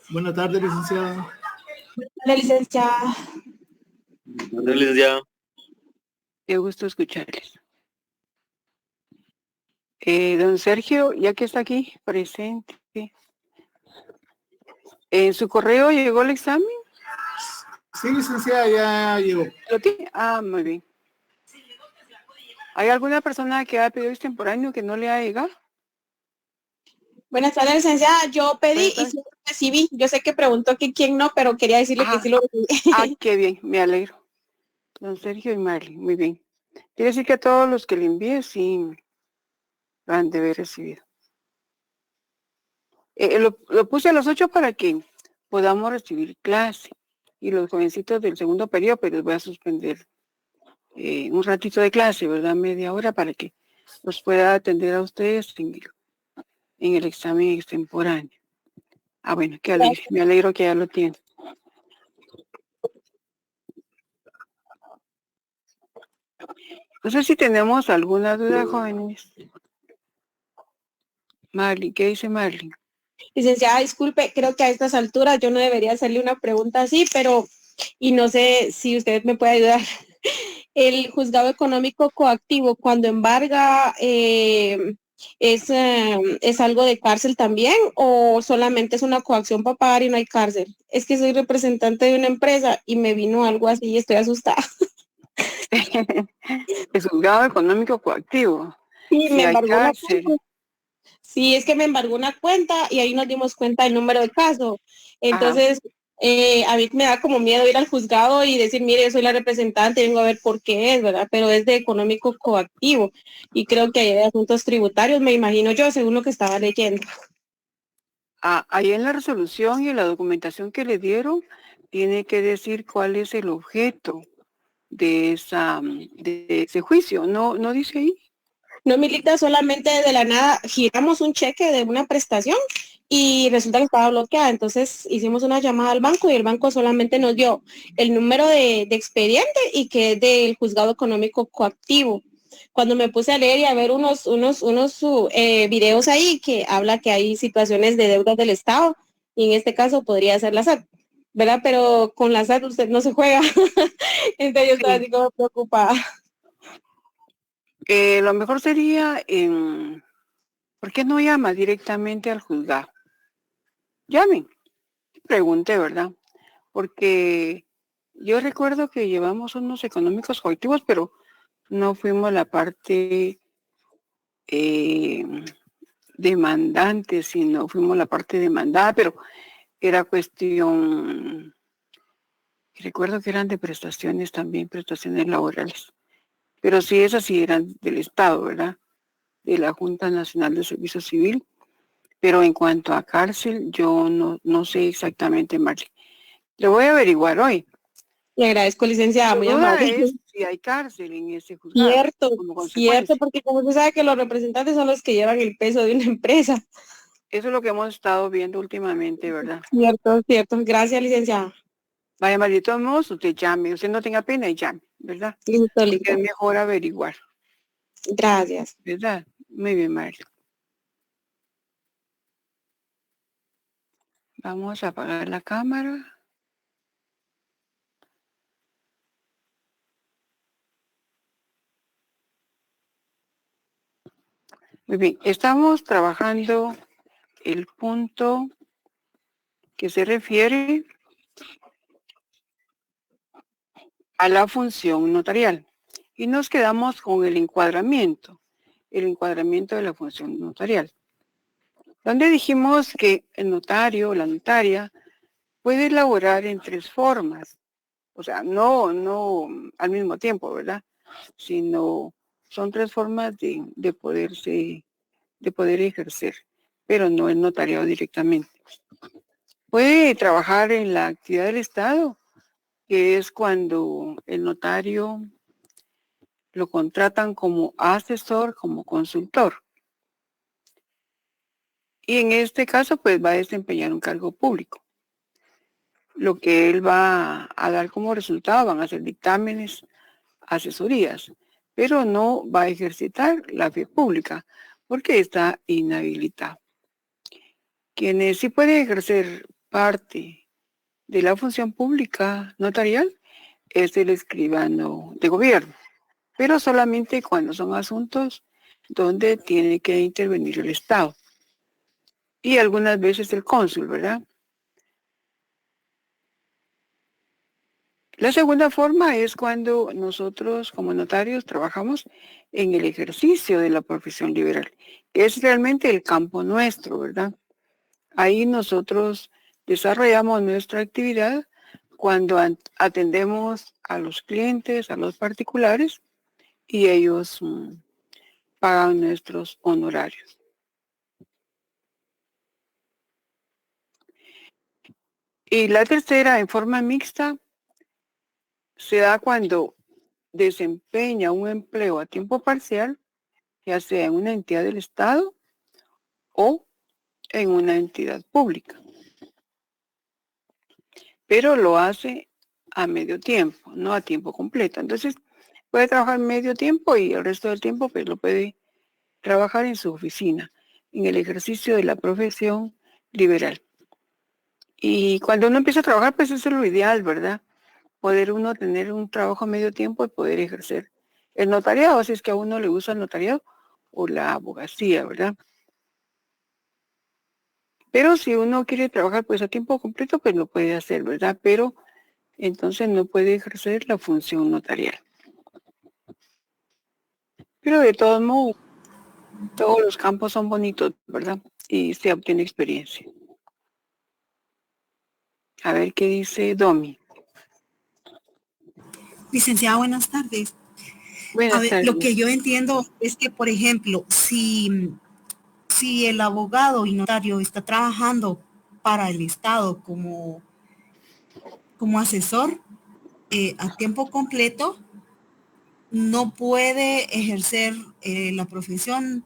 Buenas tardes, licenciado. Hola, licenciada. Hola, licenciado. Qué gusto escucharles. Don Sergio, ya que está aquí presente, ¿en su correo llegó el examen? Sí, licenciada, ya llegó. ¿Lo tiene? Ah, muy bien. ¿Hay alguna persona que ha pedido extemporáneo que no le ha llegado? Buenas tardes, licenciada. Yo pedí y sí lo recibí. Yo sé que preguntó que quién no, pero quería decirle que sí lo recibí. Qué bien, me alegro. Don Sergio y Marley, muy bien. Quiere decir que a todos los que le envíe sí lo han de haber recibido. Lo puse a las 8 para que podamos recibir clase. Y los jovencitos del segundo periodo, pues les voy a suspender un ratito de clase, ¿verdad? Media hora para que los pueda atender a ustedes en el examen extemporáneo. Bueno, qué alegre. Me alegro que ya lo tienen. No sé si tenemos alguna duda, jóvenes. Marley, ¿qué dice Marley? Licenciada, disculpe, creo que a estas alturas yo no debería hacerle una pregunta así, pero, y no sé si usted me puede ayudar. El juzgado económico coactivo, cuando embarga, ¿es algo de cárcel también o solamente es una coacción para pagar y no hay cárcel? Es que soy representante de una empresa y me vino algo así y estoy asustada. El juzgado económico coactivo. Sí, Si me hay embargó una cárcel. cuenta. Sí, es que me embargó una cuenta y ahí nos dimos cuenta del número de caso. Entonces, a mí me da como miedo ir al juzgado y decir, mire, yo soy la representante, vengo a ver por qué es, ¿verdad? Pero es de económico coactivo y creo que hay de asuntos tributarios, me imagino yo, según lo que estaba leyendo. Ahí en la resolución y en la documentación que le dieron, tiene que decir cuál es el objeto de ese juicio. ¿No dice ahí? No, Milita, solamente de la nada giramos un cheque de una prestación y resulta que estaba bloqueada. Entonces hicimos una llamada al banco y el banco solamente nos dio el número de expediente y que es del juzgado económico coactivo. Cuando me puse a leer y a ver unos videos ahí que habla que hay situaciones de deudas del Estado y en este caso podría ser la SAT, ¿verdad? Pero con la SAT usted no se juega. Entonces yo estaba así como preocupada. Lo mejor sería, ¿por qué no llama directamente al juzgado? Llamen, pregunte, ¿verdad? Porque yo recuerdo que llevamos unos económicos coactivos, pero no fuimos la parte demandante, sino fuimos la parte demandada, pero era cuestión, recuerdo que eran de prestaciones también, prestaciones laborales. Pero sí, esas sí eran del Estado, ¿verdad? De la Junta Nacional de Servicio Civil. Pero en cuanto a cárcel, yo no sé exactamente, Marley. Lo voy a averiguar hoy. Le agradezco, licenciada, muy duda amable. es si hay cárcel en ese juzgado. Cierto, Como cierto, consecuencia. porque como usted sabe que los representantes son los que llevan el peso de una empresa. Eso es lo que hemos estado viendo últimamente, ¿verdad? Cierto, cierto. Gracias, licenciada. Vaya, Marley, de todos modos, usted llame. Usted no tenga pena y llame, ¿verdad? Listo, Porque listo. es mejor averiguar, Gracias. ¿verdad? Muy bien, Marley. Vamos a apagar la cámara. Muy bien, estamos trabajando el punto que se refiere a la función notarial. Y nos quedamos con el encuadramiento de la función notarial, donde dijimos que el notario o la notaria puede elaborar en tres formas, o sea, no al mismo tiempo, ¿verdad? Sino son tres formas de poder ejercer, pero no el notariado directamente. Puede trabajar en la actividad del Estado, que es cuando el notario lo contratan como asesor, como consultor. Y en este caso, pues va a desempeñar un cargo público. Lo que él va a dar como resultado van a ser dictámenes, asesorías, pero no va a ejercitar la fe pública porque está inhabilitado. Quienes sí pueden ejercer parte de la función pública notarial es el escribano de gobierno, pero solamente cuando son asuntos donde tiene que intervenir el Estado y algunas veces el cónsul, ¿verdad? La segunda forma es cuando nosotros como notarios trabajamos en el ejercicio de la profesión liberal, que es realmente el campo nuestro, ¿verdad? Ahí nosotros desarrollamos nuestra actividad cuando atendemos a los clientes, a los particulares, y ellos pagan nuestros honorarios. Y la tercera, en forma mixta, se da cuando desempeña un empleo a tiempo parcial, ya sea en una entidad del Estado o en una entidad pública. Pero lo hace a medio tiempo, no a tiempo completo. Entonces, puede trabajar medio tiempo y el resto del tiempo pues lo puede trabajar en su oficina, en el ejercicio de la profesión liberal. Y cuando uno empieza a trabajar, pues eso es lo ideal, ¿verdad? Poder uno tener un trabajo a medio tiempo y poder ejercer el notariado, si es que a uno le gusta el notariado o la abogacía, ¿verdad? Pero si uno quiere trabajar pues a tiempo completo, pues lo puede hacer, ¿verdad? Pero entonces no puede ejercer la función notarial. Pero de todos modos, todos los campos son bonitos, ¿verdad? Y se obtiene experiencia. A ver qué dice Domi. Licenciada, buenas tardes. Buenas A ver, tardes. lo que yo entiendo es que, por ejemplo, si el abogado y notario está trabajando para el Estado como asesor a tiempo completo, no puede ejercer la profesión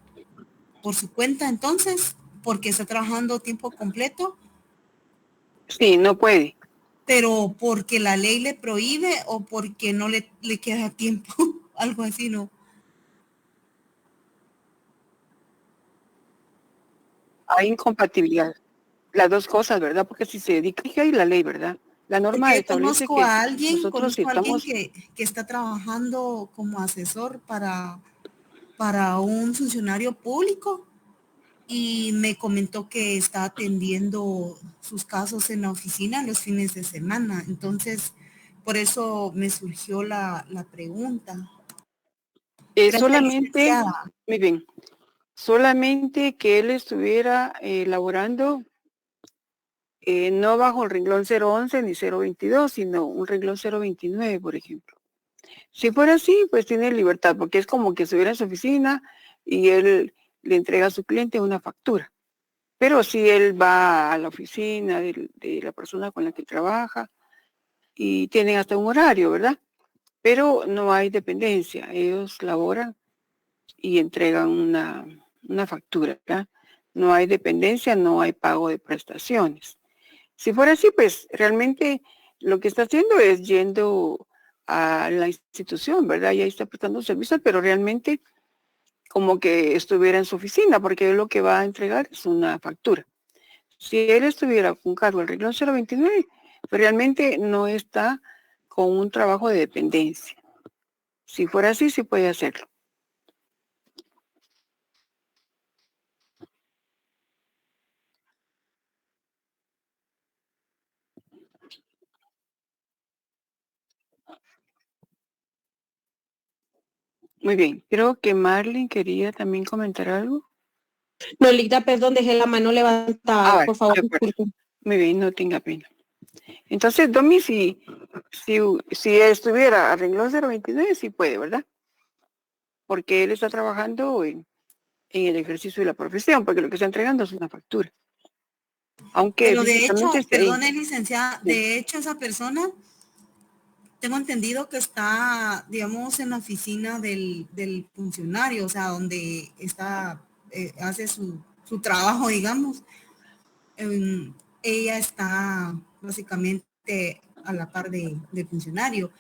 por su cuenta entonces, porque está trabajando a tiempo completo, Sí, no puede. pero porque la ley le prohíbe o porque no le queda tiempo, algo así, ¿no? Hay incompatibilidad. Las dos cosas, ¿verdad? Porque si se dedica a la ley, ¿verdad? La norma Porque establece que nosotros si conozco a alguien estamos... que está trabajando como asesor para un funcionario público y me comentó que está atendiendo sus casos en la oficina los fines de semana. Entonces, por eso me surgió la pregunta. Gracias, solamente, licenciada. muy bien, solamente que él estuviera laborando no bajo el renglón 011 ni 022, sino un renglón 029, por ejemplo. Si fuera así, pues tiene libertad, porque es como que estuviera en su oficina y él le entrega a su cliente una factura. Pero si él va a la oficina de la persona con la que trabaja y tienen hasta un horario, ¿verdad? Pero no hay dependencia, ellos laboran y entregan una factura, ¿verdad? No hay dependencia, no hay pago de prestaciones. Si fuera así, pues realmente lo que está haciendo es yendo a la institución, ¿verdad? Y ahí está prestando servicios, pero realmente como que estuviera en su oficina, porque lo que va a entregar es una factura. Si él estuviera con cargo al renglón 029, pues realmente no está con un trabajo de dependencia. Si fuera así, sí puede hacerlo. Muy bien, creo que Marlene quería también comentar algo. Nolita, perdón, dejé la mano levantada, Vale, por favor, de acuerdo. disculpen. Muy bien, no tenga pena. Entonces, Domi, si estuviera a renglón 029, sí puede, ¿verdad? Porque él está trabajando en el ejercicio de la profesión, porque lo que está entregando es una factura. Aunque Pero de hecho, físicamente esté ahí. perdone, licenciada, Sí. de hecho esa persona, tengo entendido que está, digamos, en la oficina del funcionario, o sea, donde está, hace su trabajo, digamos. Ella está básicamente a la par de funcionario.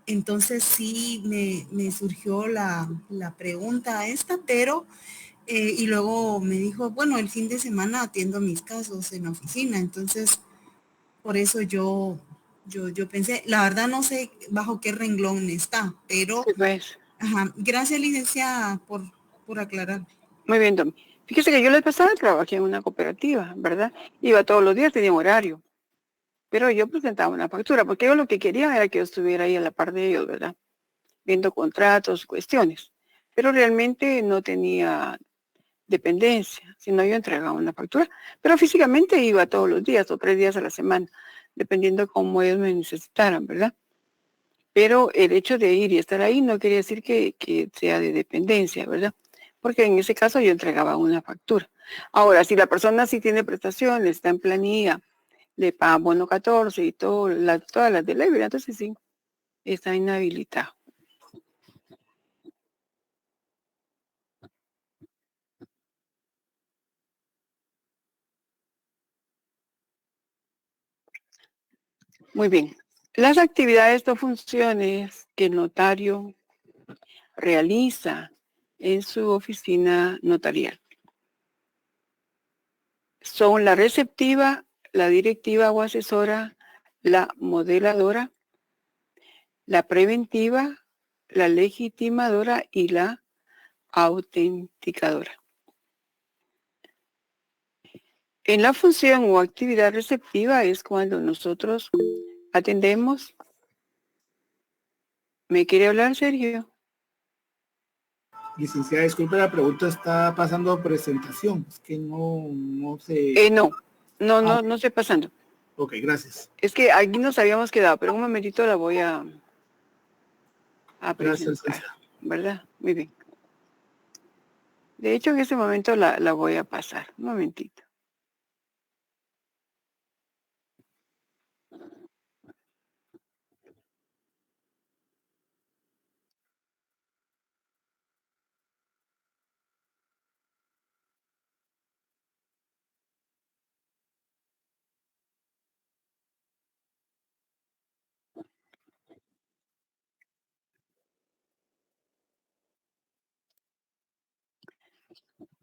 Entonces sí me surgió la pregunta esta, pero y luego me dijo, bueno, el fin de semana atiendo mis casos en la oficina, entonces Por eso yo pensé, la verdad no sé bajo qué renglón está, pero Sí, pues. ajá, gracias licenciada por aclarar. Muy bien, Domi. Fíjese que yo la vez pasada trabajé en una cooperativa, ¿verdad? Iba todos los días, tenía un horario. Pero yo presentaba una factura, porque yo lo que quería era que yo estuviera ahí a la par de ellos, ¿verdad? Viendo contratos, cuestiones. Pero realmente no tenía dependencia, sino yo entregaba una factura. Pero físicamente iba todos los días o 3 días a la semana, dependiendo cómo ellos me necesitaran, ¿verdad? Pero el hecho de ir y estar ahí no quería decir que sea de dependencia, ¿verdad? Porque en ese caso yo entregaba una factura. Ahora, si la persona sí tiene prestaciones, está en planilla, le pagan bono 14 y todas las de ley, ¿verdad? Entonces sí, está inhabilitado. Muy bien. Las actividades o funciones que el notario realiza en su oficina notarial son la receptiva, la directiva o asesora, la modeladora, la preventiva, la legitimadora y la autenticadora. En la función o actividad receptiva es cuando nosotros atendemos. ¿Me quiere hablar, Sergio? Licenciada, disculpe la pregunta, está pasando presentación. Es que no se... No estoy pasando. Ok, gracias. Es que aquí nos habíamos quedado, pero un momentito la voy a Gracias, presentar, licenciada. ¿verdad? Muy bien. De hecho, en ese momento la voy a pasar. Un momentito.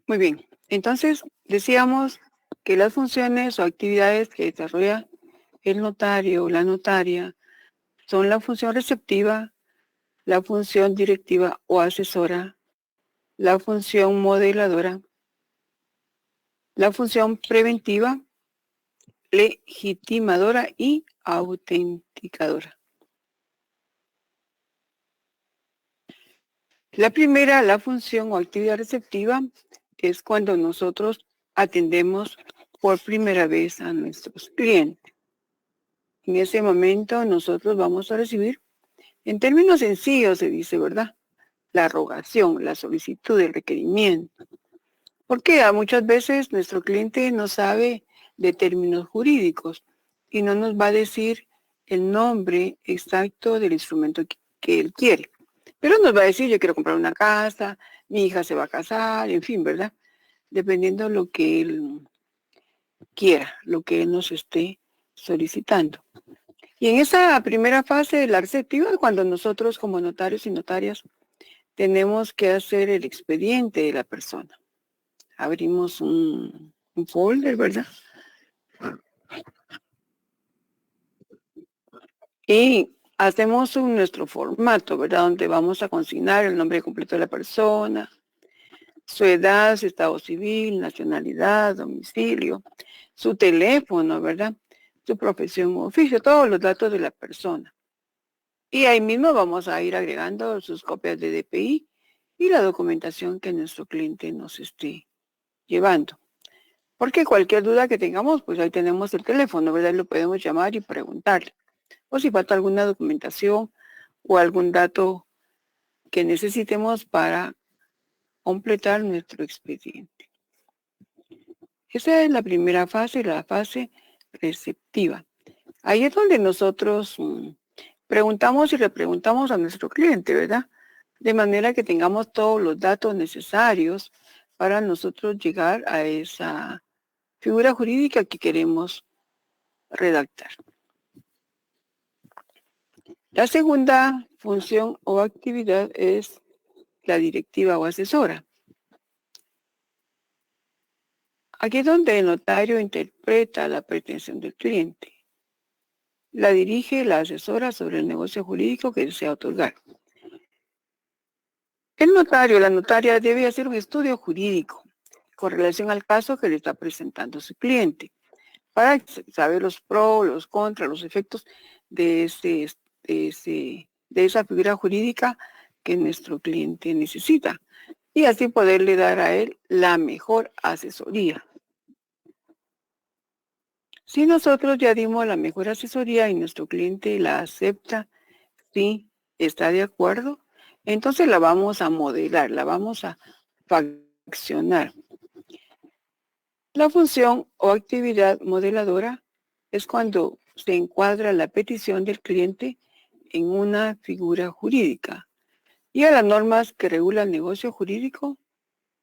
Muy bien. Entonces, decíamos que las funciones o actividades que desarrolla el notario o la notaria son la función receptiva, la función directiva o asesora, la función modeladora, la función preventiva, legitimadora y autenticadora. La primera, la función o actividad receptiva, es cuando nosotros atendemos por primera vez a nuestros clientes. En ese momento nosotros vamos a recibir, en términos sencillos se dice, ¿verdad? La rogación, la solicitud, el requerimiento. Porque muchas veces nuestro cliente no sabe de términos jurídicos y no nos va a decir el nombre exacto del instrumento que él quiere. Pero nos va a decir, yo quiero comprar una casa, mi hija se va a casar, en fin, ¿verdad? Dependiendo de lo que él quiera, lo que él nos esté solicitando. Y en esa primera fase, la receptiva, cuando nosotros como notarios y notarias tenemos que hacer el expediente de la persona. Abrimos un folder, ¿verdad? Y hacemos nuestro formato, ¿verdad? Donde vamos a consignar el nombre completo de la persona, su edad, su estado civil, nacionalidad, domicilio, su teléfono, ¿verdad? Su profesión o oficio, todos los datos de la persona. Y ahí mismo vamos a ir agregando sus copias de DPI y la documentación que nuestro cliente nos esté llevando. Porque cualquier duda que tengamos, pues ahí tenemos el teléfono, ¿verdad? Lo podemos llamar y preguntarle. O si falta alguna documentación o algún dato que necesitemos para completar nuestro expediente. Esa es la primera fase, la fase receptiva. Ahí es donde nosotros preguntamos y repreguntamos a nuestro cliente, ¿verdad? De manera que tengamos todos los datos necesarios para nosotros llegar a esa figura jurídica que queremos redactar. La segunda función o actividad es la directiva o asesora. Aquí es donde el notario interpreta la pretensión del cliente. la dirige la asesora sobre el negocio jurídico que desea otorgar. El notario, la notaria debe hacer un estudio jurídico con relación al caso que le está presentando su cliente, para saber los pros, los contras, los efectos de esa figura jurídica que nuestro cliente necesita, y así poderle dar a él la mejor asesoría. Si nosotros ya dimos la mejor asesoría y nuestro cliente la acepta, sí, está de acuerdo, entonces la vamos a modelar, la vamos a fraccionar. La función o actividad modeladora es cuando se encuadra la petición del cliente en una figura jurídica y a las normas que regula el negocio jurídico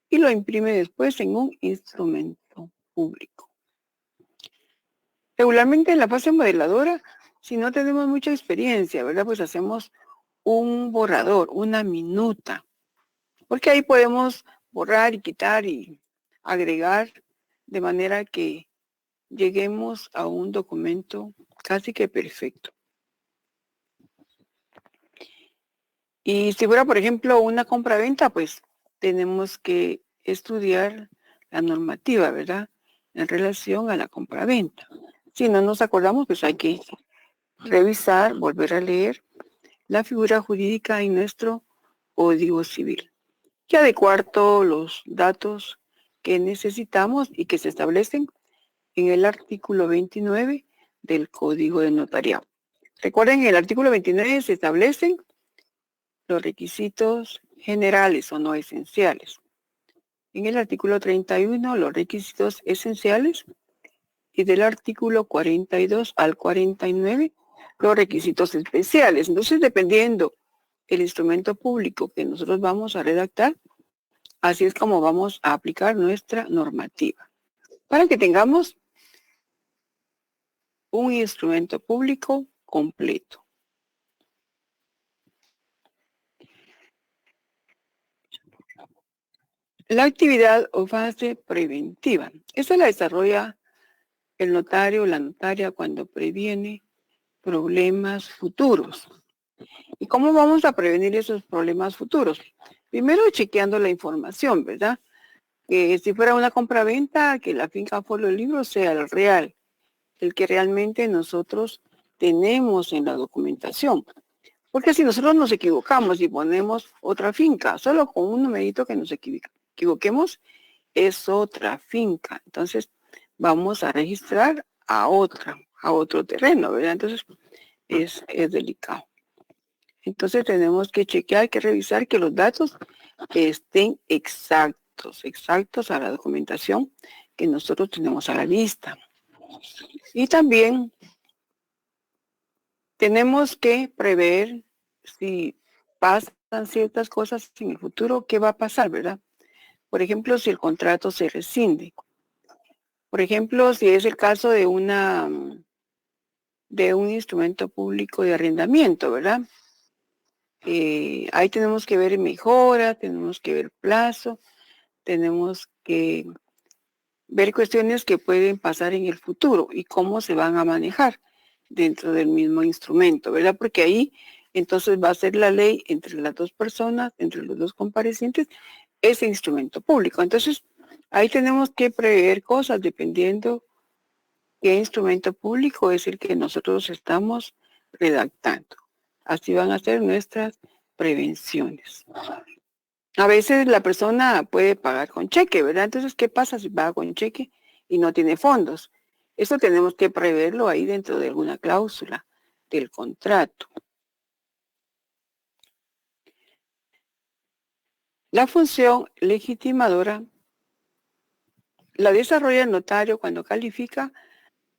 y lo imprime después en un instrumento público. Regularmente en la fase modeladora, si no tenemos mucha experiencia, ¿verdad? Pues hacemos un borrador, una minuta, porque ahí podemos borrar y quitar y agregar de manera que lleguemos a un documento casi que perfecto. Y si fuera, por ejemplo, una compra-venta, pues tenemos que estudiar la normativa, ¿verdad? En relación a la compra-venta. Si no nos acordamos, pues hay que revisar, volver a leer la figura jurídica en nuestro Código Civil y adecuar todos los datos que necesitamos y que se establecen en el artículo 29 del Código de Notariado. Recuerden, en el artículo 29 se establecen los requisitos generales o no esenciales. En el artículo 31, los requisitos esenciales, y del artículo 42 al 49, los requisitos especiales. Entonces, dependiendo el instrumento público que nosotros vamos a redactar, así es como vamos a aplicar nuestra normativa, para que tengamos un instrumento público completo. La actividad o fase preventiva. Esta la desarrolla el notario o la notaria cuando previene problemas futuros. ¿Y cómo vamos a prevenir esos problemas futuros? Primero, chequeando la información, ¿verdad? Que si fuera una compraventa, que la finca folio libro sea el real, el que realmente nosotros tenemos en la documentación. Porque si nosotros nos equivocamos y ponemos otra finca, solo con un numerito que nos equivoquemos, es otra finca. Entonces, vamos a registrar a otro terreno, ¿verdad? Entonces, es delicado. Entonces, tenemos que chequear, que revisar que los datos estén exactos a la documentación que nosotros tenemos a la vista. Y también tenemos que prever si pasan ciertas cosas en el futuro, qué va a pasar, ¿verdad? Por ejemplo, si el contrato se rescinde. Por ejemplo, si es el caso de un instrumento público de arrendamiento, ¿verdad? Ahí tenemos que ver mejora, tenemos que ver plazo, tenemos que ver cuestiones que pueden pasar en el futuro y cómo se van a manejar dentro del mismo instrumento, ¿verdad? Porque ahí entonces va a ser la ley entre las dos personas, entre los dos comparecientes, ese instrumento público. Entonces, ahí tenemos que prever cosas dependiendo qué instrumento público es el que nosotros estamos redactando. Así van a ser nuestras prevenciones. A veces la persona puede pagar con cheque, ¿verdad? Entonces, ¿qué pasa si paga con cheque y no tiene fondos? Eso tenemos que preverlo ahí dentro de alguna cláusula del contrato. La función legitimadora la desarrolla el notario cuando califica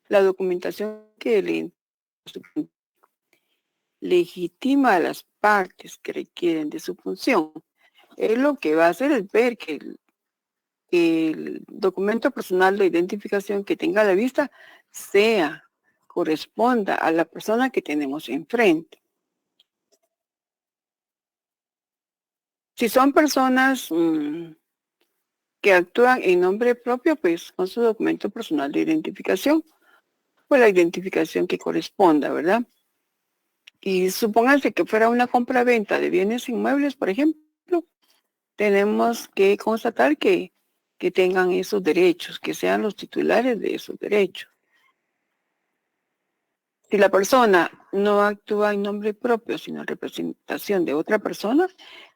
la documentación que le legitima a las partes que requieren de su función. Él lo que va a hacer es ver que el documento personal de identificación que tenga a la vista corresponda a la persona que tenemos enfrente. Si son personas que actúan en nombre propio, pues con su documento personal de identificación pues la identificación que corresponda, ¿verdad? Y supóngase que fuera una compra-venta de bienes inmuebles, por ejemplo, tenemos que constatar que tengan esos derechos, que sean los titulares de esos derechos. Si la persona no actúa en nombre propio, sino en representación de otra persona,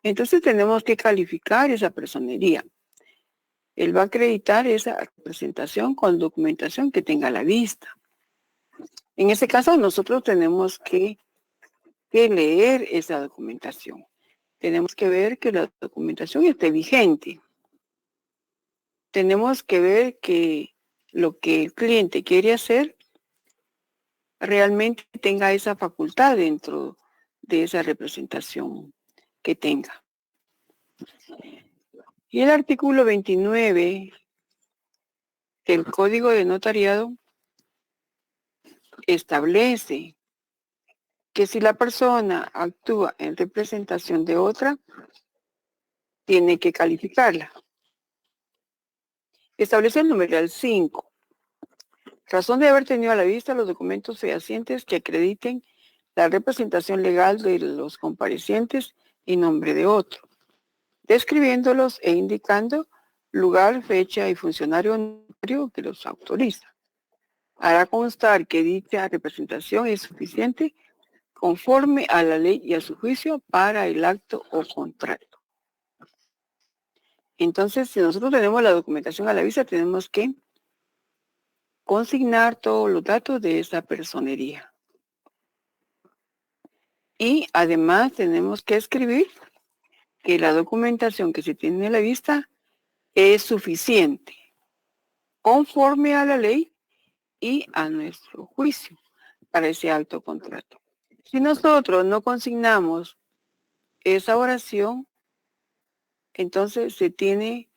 entonces tenemos que calificar esa personería. Él va a acreditar esa representación con documentación que tenga a la vista. En ese caso, nosotros tenemos que leer esa documentación. Tenemos que ver que la documentación esté vigente. Tenemos que ver que lo que el cliente quiere hacer realmente tenga esa facultad dentro de esa representación que tenga. Y el artículo 29 del Código de Notariado establece que si la persona actúa en representación de otra, tiene que calificarla. Establece el numeral 5. Razón de haber tenido a la vista los documentos fehacientes que acrediten la representación legal de los comparecientes en nombre de otro, describiéndolos e indicando lugar, fecha y funcionario notario que los autoriza. Hará constar que dicha representación es suficiente conforme a la ley y a su juicio para el acto o contrato. Entonces, si nosotros tenemos la documentación a la vista, tenemos que consignar todos los datos de esa personería. Y además tenemos que escribir que la documentación que se tiene a la vista es suficiente, conforme a la ley y a nuestro juicio para ese acto o contrato. Si nosotros no consignamos esa oración, entonces se tiene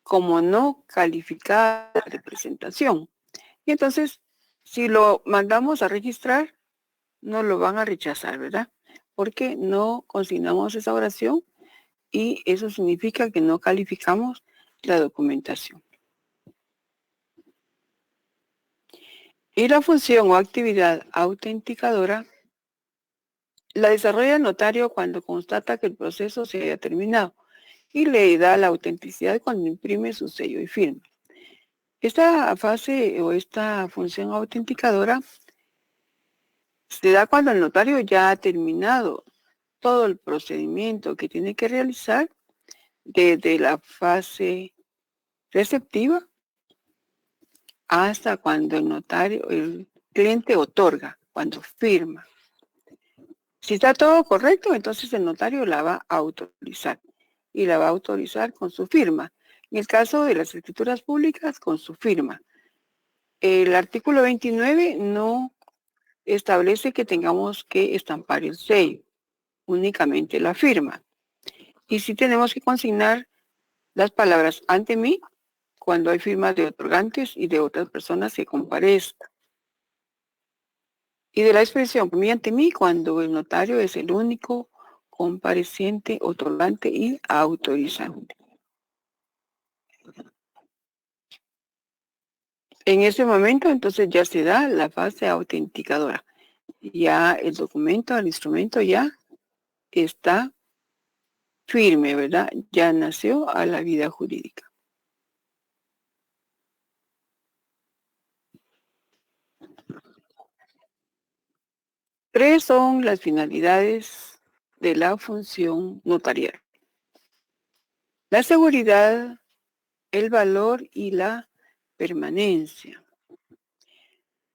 como no calificada la representación. Y entonces, si lo mandamos a registrar, no lo van a rechazar, ¿verdad? Porque no consignamos esa oración y eso significa que no calificamos la documentación. Y la función o actividad autenticadora la desarrolla el notario cuando constata que el proceso se haya terminado y le da la autenticidad cuando imprime su sello y firma. Esta fase o esta función autenticadora se da cuando el notario ya ha terminado todo el procedimiento que tiene que realizar desde la fase receptiva hasta cuando el cliente otorga, cuando firma. Si está todo correcto, entonces el notario la va a autorizar y la va a autorizar con su firma. En el caso de las escrituras públicas, con su firma. El artículo 29 no establece que tengamos que estampar el sello, únicamente la firma. Y sí tenemos que consignar las palabras ante mí cuando hay firmas de otorgantes y de otras personas que comparezcan. Y de la expresión por mí ante mí cuando el notario es el único compareciente, otorgante y autorizante. En ese momento, entonces, ya se da la fase autenticadora. Ya el documento, el instrumento ya está firme, ¿verdad? Ya nació a la vida jurídica. Tres son las finalidades de la función notarial: la seguridad, el valor y la permanencia.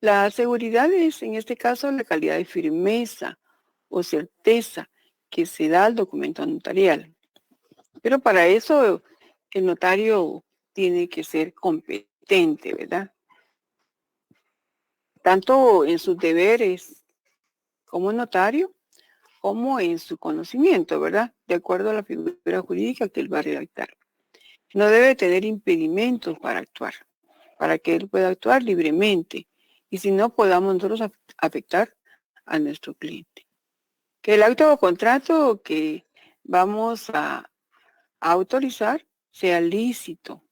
La seguridad es, en este caso, la calidad de firmeza o certeza que se da al documento notarial. Pero para eso el notario tiene que ser competente, ¿verdad? Tanto en sus deberes como notario, como en su conocimiento, ¿verdad? De acuerdo a la figura jurídica que él va a redactar. No debe tener impedimentos para actuar, para que él pueda actuar libremente. Y si no, podamos nosotros afectar a nuestro cliente. Que el acto o contrato que vamos a autorizar sea lícito.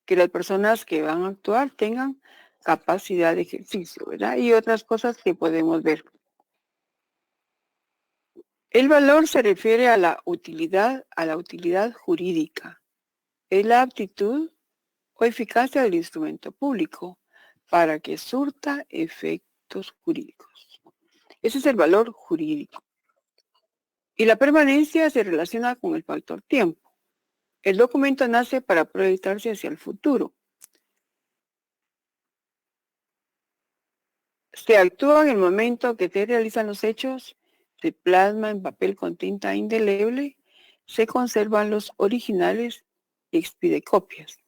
Que las personas que van a actuar tengan capacidad de ejercicio, ¿verdad? Y otras cosas que podemos ver. El valor se refiere a la utilidad jurídica. Es la aptitud o eficacia del instrumento público para que surta efectos jurídicos. Ese es el valor jurídico. Y la permanencia se relaciona con el factor tiempo. El documento nace para proyectarse hacia el futuro. Se actúa en el momento que se realizan los hechos, se plasma en papel con tinta indeleble, se conservan los originales y expide copias.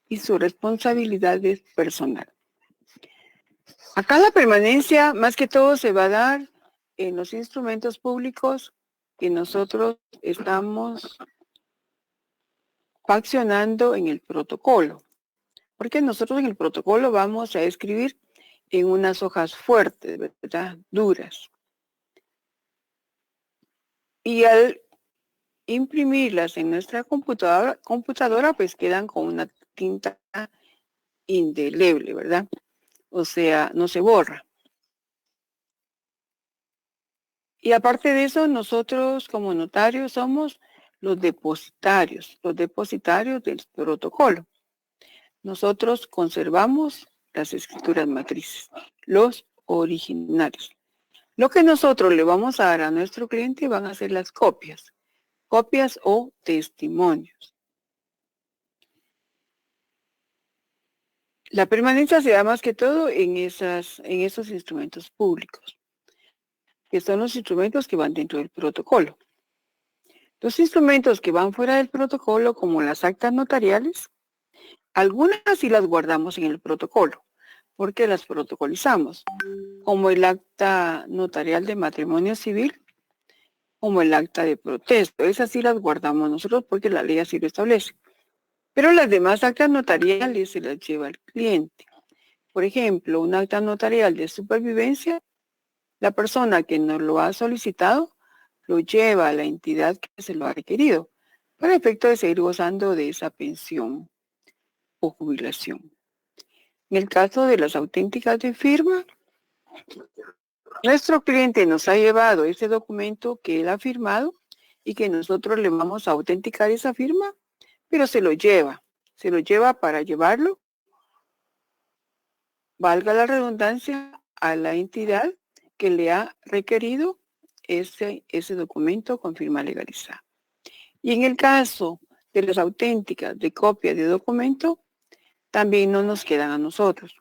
Y su responsabilidad es personal. Acá la permanencia, más que todo, se va a dar en los instrumentos públicos que nosotros estamos faccionando en el protocolo. Porque nosotros en el protocolo vamos a escribir en unas hojas fuertes, ¿verdad? Duras. Y al imprimirlas en nuestra computadora, pues quedan con una tinta indeleble, ¿verdad? O sea, no se borra. Y aparte de eso, nosotros como notarios somos los depositarios del protocolo. Nosotros conservamos las escrituras matrices, los originales. Lo que nosotros le vamos a dar a nuestro cliente van a ser las copias o testimonios. La permanencia se da más que todo en esos instrumentos públicos, que son los instrumentos que van dentro del protocolo. Los instrumentos que van fuera del protocolo, como las actas notariales, algunas sí las guardamos en el protocolo, porque las protocolizamos, como el acta notarial de matrimonio civil, como el acta de protesto. Esas sí las guardamos nosotros porque la ley así lo establece. Pero las demás actas notariales se las lleva el cliente. Por ejemplo, un acta notarial de supervivencia, la persona que nos lo ha solicitado lo lleva a la entidad que se lo ha requerido, para efecto de seguir gozando de esa pensión o jubilación. En el caso de las auténticas de firma, nuestro cliente nos ha llevado ese documento que él ha firmado y que nosotros le vamos a autenticar esa firma, pero se lo lleva para llevarlo, valga la redundancia, a la entidad que le ha requerido ese documento con firma legalizada. Y en el caso de las auténticas de copia de documento, también no nos quedan a nosotros.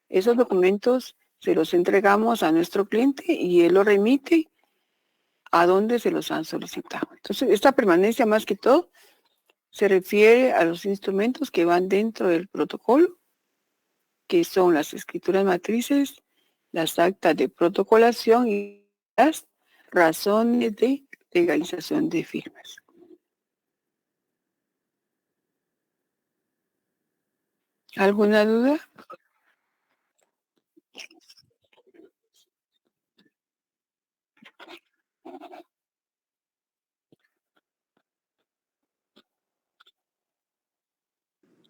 Esos documentos se los entregamos a nuestro cliente y él lo remite a donde se los han solicitado. Entonces, esta permanencia más que todo se refiere a los instrumentos que van dentro del protocolo, que son las escrituras matrices, las actas de protocolación y las razones de legalización de firmas. ¿Alguna duda?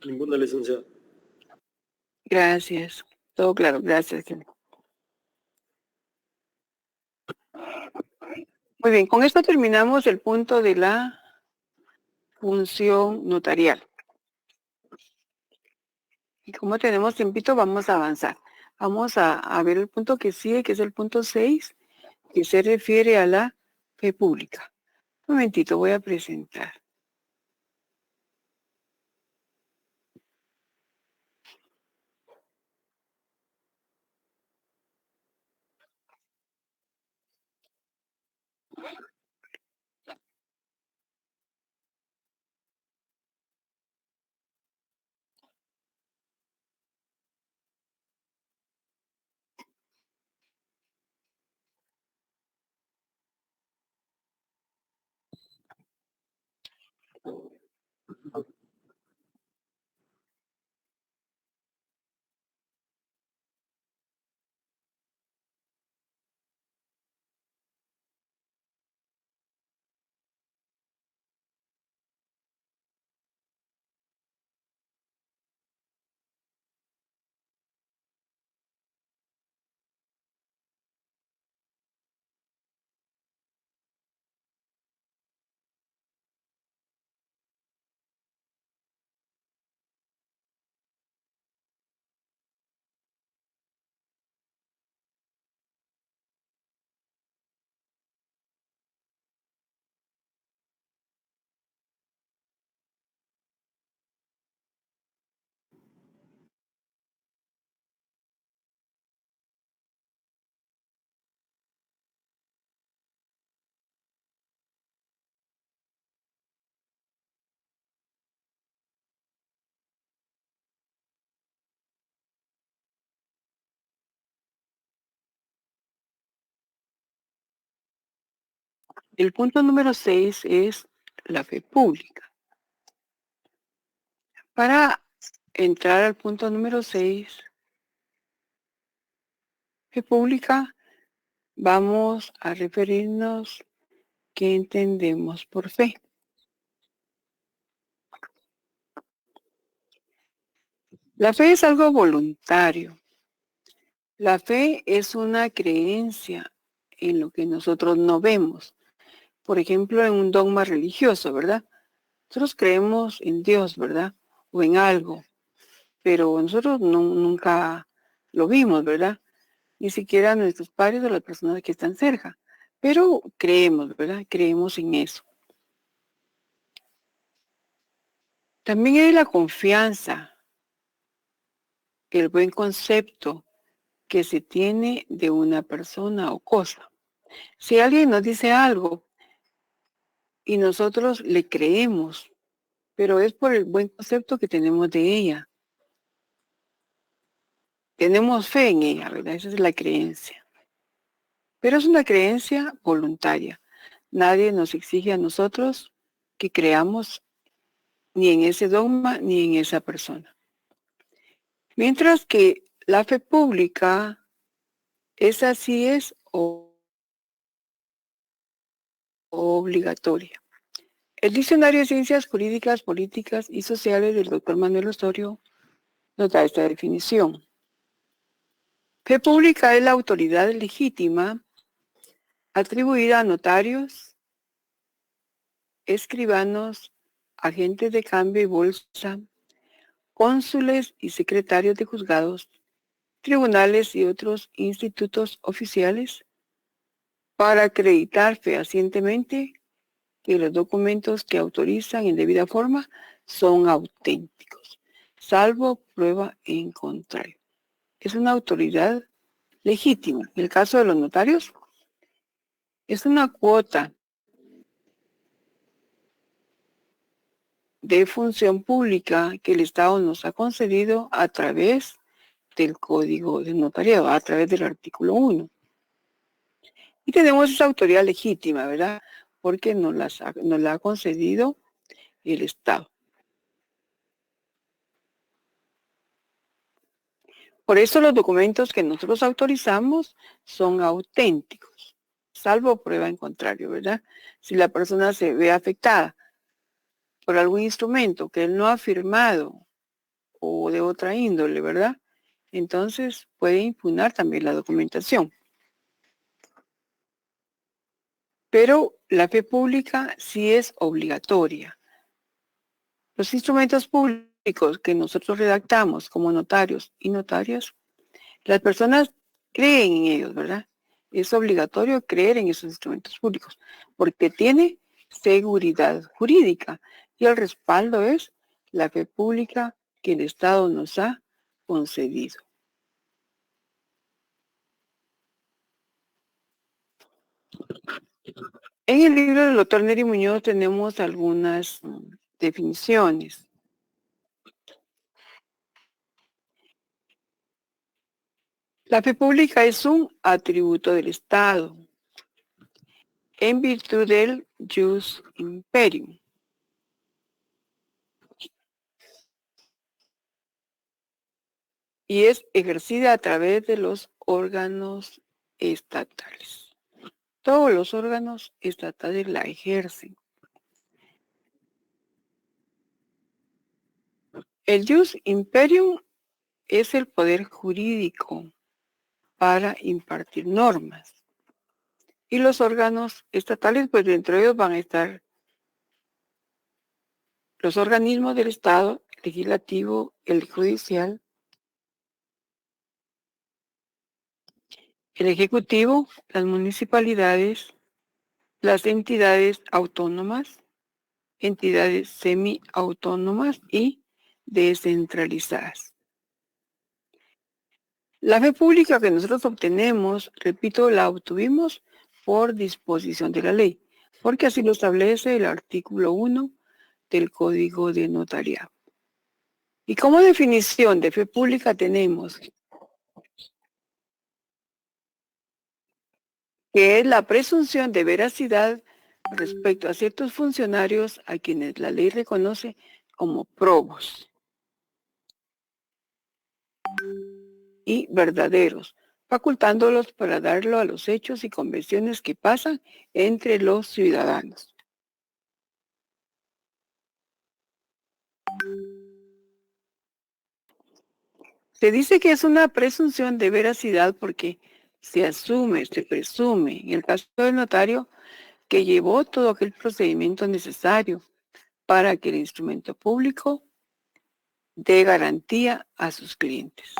Ninguna, licenciada. Gracias. Todo claro, gracias. Muy bien, con esto terminamos el punto de la función notarial. Y como tenemos tiempito, vamos a avanzar. Vamos a ver el punto que sigue, que es el punto 6, que se refiere a la fe pública. Un momentito, voy a presentar. El punto número 6 es la fe pública. Para entrar al punto número 6, fe pública, vamos a referirnos qué entendemos por fe. La fe es algo voluntario. La fe es una creencia en lo que nosotros no vemos. Por ejemplo, en un dogma religioso, ¿verdad? Nosotros creemos en Dios, ¿verdad? O en algo, pero nosotros nunca lo vimos, ¿verdad? Ni siquiera nuestros padres o las personas que están cerca. Pero creemos, ¿verdad? Creemos en eso. También hay la confianza, el buen concepto que se tiene de una persona o cosa. Si alguien nos dice algo y nosotros le creemos, pero es por el buen concepto que tenemos de ella. Tenemos fe en ella, ¿verdad? Esa es la creencia. Pero es una creencia voluntaria. Nadie nos exige a nosotros que creamos ni en ese dogma ni en esa persona. Mientras que la fe pública, esa sí es obligatoria. El Diccionario de Ciencias Jurídicas, Políticas y Sociales del Dr. Manuel Osorio nos da esta definición. Fe pública es la autoridad legítima atribuida a notarios, escribanos, agentes de cambio y bolsa, cónsules y secretarios de juzgados, tribunales y otros institutos oficiales para acreditar fehacientemente que los documentos que autorizan en debida forma son auténticos, salvo prueba en contrario. Es una autoridad legítima. En el caso de los notarios, es una cuota de función pública que el Estado nos ha concedido a través del Código de Notariado, a través del artículo 1. Y tenemos esa autoridad legítima, ¿verdad? Porque nos la ha concedido el Estado. Por eso los documentos que nosotros autorizamos son auténticos, salvo prueba en contrario, ¿verdad? Si la persona se ve afectada por algún instrumento que él no ha firmado o de otra índole, ¿verdad? Entonces puede impugnar también la documentación. Pero la fe pública sí es obligatoria. Los instrumentos públicos que nosotros redactamos como notarios y notarias, las personas creen en ellos, ¿verdad? Es obligatorio creer en esos instrumentos públicos porque tiene seguridad jurídica y el respaldo es la fe pública que el Estado nos ha concedido. En el libro del doctor Neri Muñoz tenemos algunas definiciones. La fe pública es un atributo del Estado en virtud del jus imperium. Y es ejercida a través de los órganos estatales. Todos los órganos estatales la ejercen. El jus imperium es el poder jurídico para impartir normas. Y los órganos estatales, pues dentro de ellos van a estar los organismos del Estado, el legislativo, el judicial, el ejecutivo, las municipalidades, las entidades autónomas, entidades semiautónomas y descentralizadas. La fe pública que nosotros obtenemos, repito, la obtuvimos por disposición de la ley, porque así lo establece el artículo 1 del Código de Notariado. Y como definición de fe pública tenemos que es la presunción de veracidad respecto a ciertos funcionarios a quienes la ley reconoce como probos y verdaderos, facultándolos para darlo a los hechos y convenciones que pasan entre los ciudadanos. Se dice que es una presunción de veracidad porque se asume, se presume, en el caso del notario, que llevó todo aquel procedimiento necesario para que el instrumento público dé garantía a sus clientes.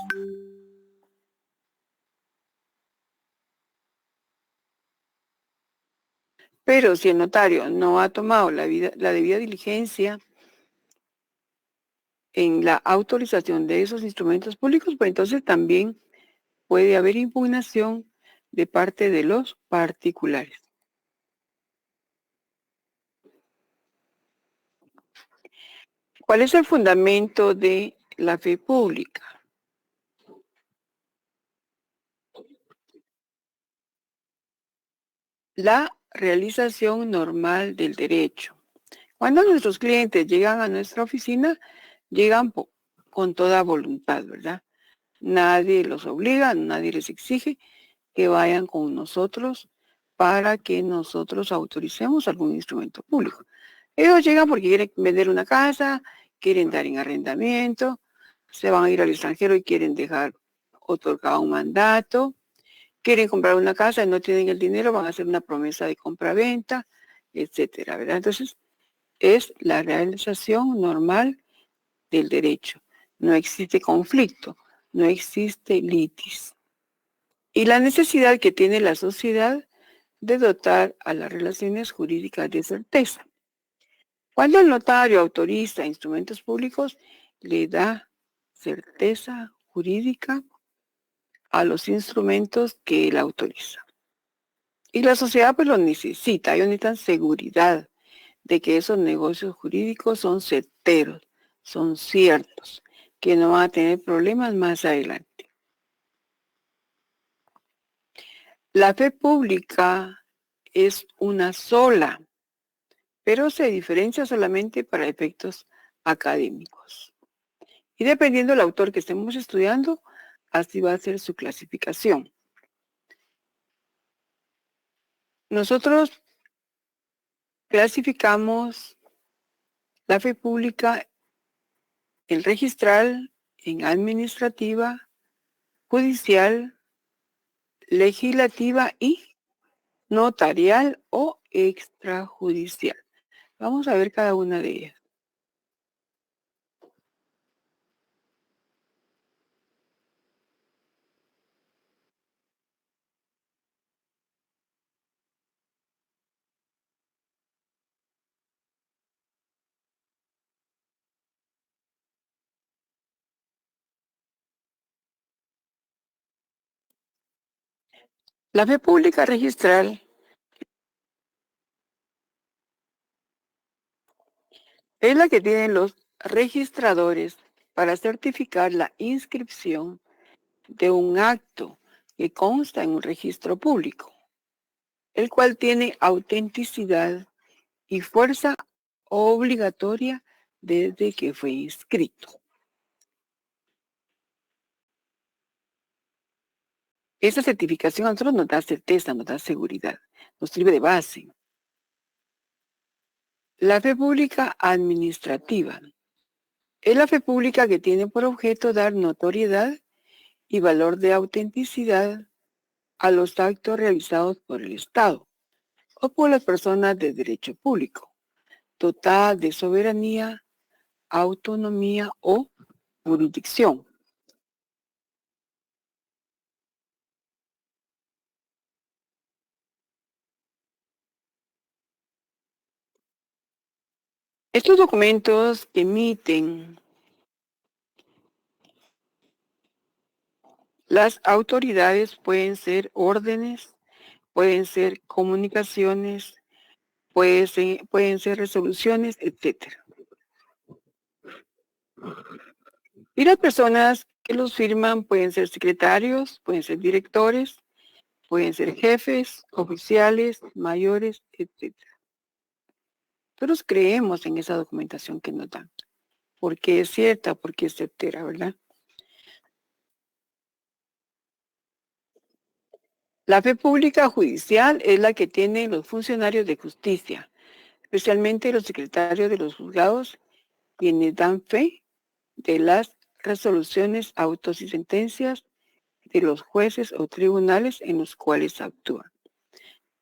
Pero si el notario no ha tomado la debida diligencia en la autorización de esos instrumentos públicos, pues entonces también puede haber impugnación de parte de los particulares. ¿Cuál es el fundamento de la fe pública? La realización normal del derecho. Cuando nuestros clientes llegan a nuestra oficina, llegan con toda voluntad, ¿verdad? Nadie los obliga, nadie les exige que vayan con nosotros para que nosotros autoricemos algún instrumento público. Ellos llegan porque quieren vender una casa, quieren dar en arrendamiento, se van a ir al extranjero y quieren dejar otorgado un mandato, quieren comprar una casa y no tienen el dinero, van a hacer una promesa de compra-venta, etcétera, ¿verdad? Entonces, es la realización normal del derecho. No existe conflicto, no existe litis. Y la necesidad que tiene la sociedad de dotar a las relaciones jurídicas de certeza. Cuando el notario autoriza instrumentos públicos, le da certeza jurídica a los instrumentos que él autoriza. Y la sociedad pues lo necesita, ellos necesitan seguridad de que esos negocios jurídicos son certeros, son ciertos, que no van a tener problemas más adelante. La fe pública es una sola, pero se diferencia solamente para efectos académicos. Y dependiendo del autor que estemos estudiando, así va a ser su clasificación. Nosotros clasificamos la fe pública en registral, en administrativa, judicial, legislativa y notarial o extrajudicial. Vamos a ver cada una de ellas. La fe pública registral es la que tienen los registradores para certificar la inscripción de un acto que consta en un registro público, el cual tiene autenticidad y fuerza obligatoria desde que fue inscrito. Esa certificación a nosotros nos da certeza, nos da seguridad, nos sirve de base. La fe pública administrativa es la fe pública que tiene por objeto dar notoriedad y valor de autenticidad a los actos realizados por el Estado o por las personas de derecho público, dotada de soberanía, autonomía o jurisdicción. Estos documentos que emiten las autoridades pueden ser órdenes, pueden ser comunicaciones, pueden ser resoluciones, etc. Y las personas que los firman pueden ser secretarios, pueden ser directores, pueden ser jefes, oficiales, mayores, etc. Nosotros creemos en esa documentación que nos dan, porque es cierta, porque es certera, ¿verdad? La fe pública judicial es la que tienen los funcionarios de justicia, especialmente los secretarios de los juzgados, quienes dan fe de las resoluciones, autos y sentencias de los jueces o tribunales en los cuales actúan.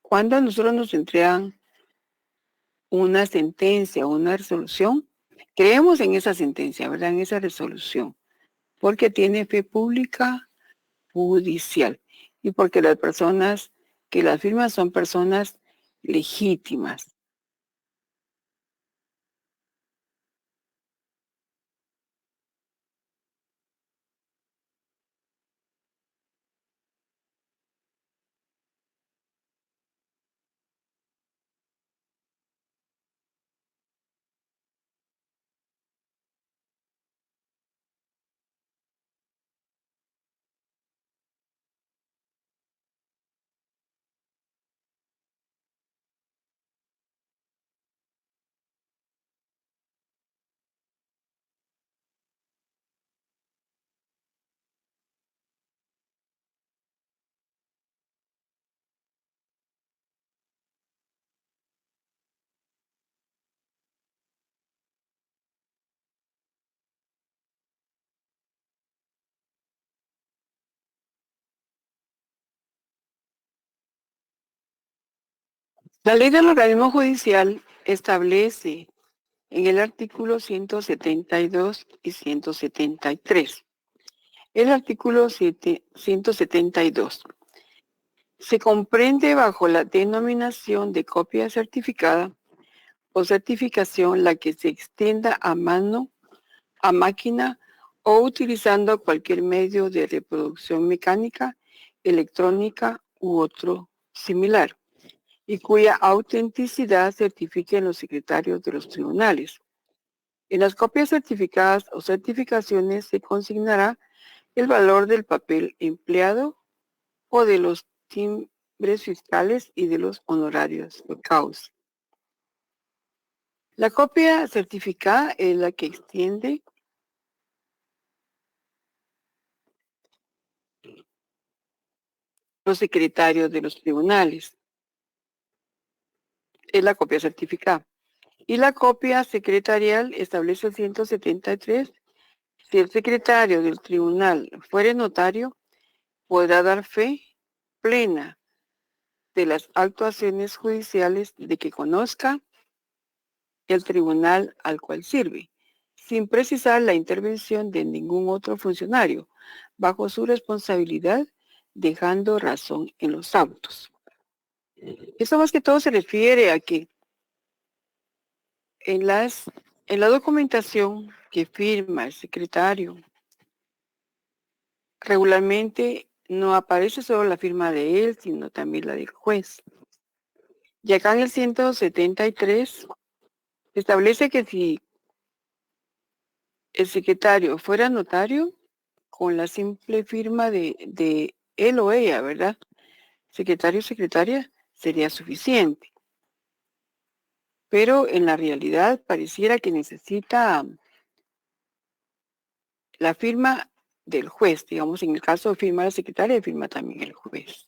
Cuando a nosotros nos entregan una sentencia o una resolución, creemos en esa sentencia, ¿verdad? En esa resolución, porque tiene fe pública judicial y porque las personas que las firman son personas legítimas. La ley del organismo judicial establece en el artículo 172 y 173. El artículo 172 se comprende bajo la denominación de copia certificada o certificación la que se extienda a mano, a máquina o utilizando cualquier medio de reproducción mecánica, electrónica u otro similar, y cuya autenticidad certifiquen los secretarios de los tribunales. En las copias certificadas o certificaciones se consignará el valor del papel empleado o de los timbres fiscales y de los honorarios de causa. La copia certificada es la que extiende los secretarios de los tribunales. Es la copia certificada. Y la copia secretarial establece el 173. Si el secretario del tribunal fuere notario, podrá dar fe plena de las actuaciones judiciales de que conozca el tribunal al cual sirve, sin precisar la intervención de ningún otro funcionario, bajo su responsabilidad, dejando razón en los autos. Eso más que todo se refiere a que en la documentación que firma el secretario, regularmente no aparece solo la firma de él, sino también la del juez. Y acá en el 173 establece que si el secretario fuera notario, con la simple firma de él o ella, ¿verdad? Secretario o secretaria sería suficiente. Pero en la realidad pareciera que necesita la firma del juez. Digamos, en el caso de firma la secretaria, firma también el juez.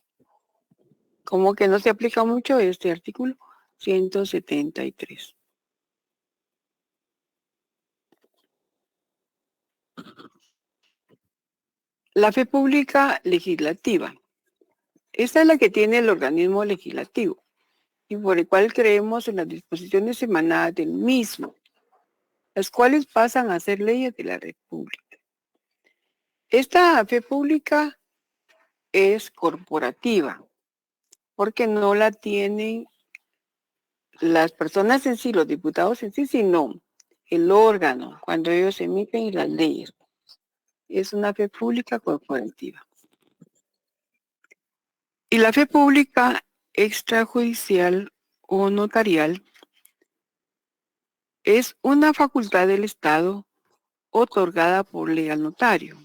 Como que no se aplica mucho este artículo 173. La fe pública legislativa. Esta es la que tiene el organismo legislativo y por el cual creemos en las disposiciones emanadas del mismo, las cuales pasan a ser leyes de la República. Esta fe pública es corporativa, porque no la tienen las personas en sí, los diputados en sí, sino el órgano, cuando ellos emiten las leyes. Es una fe pública corporativa. Y la fe pública extrajudicial o notarial es una facultad del Estado otorgada por ley al notario.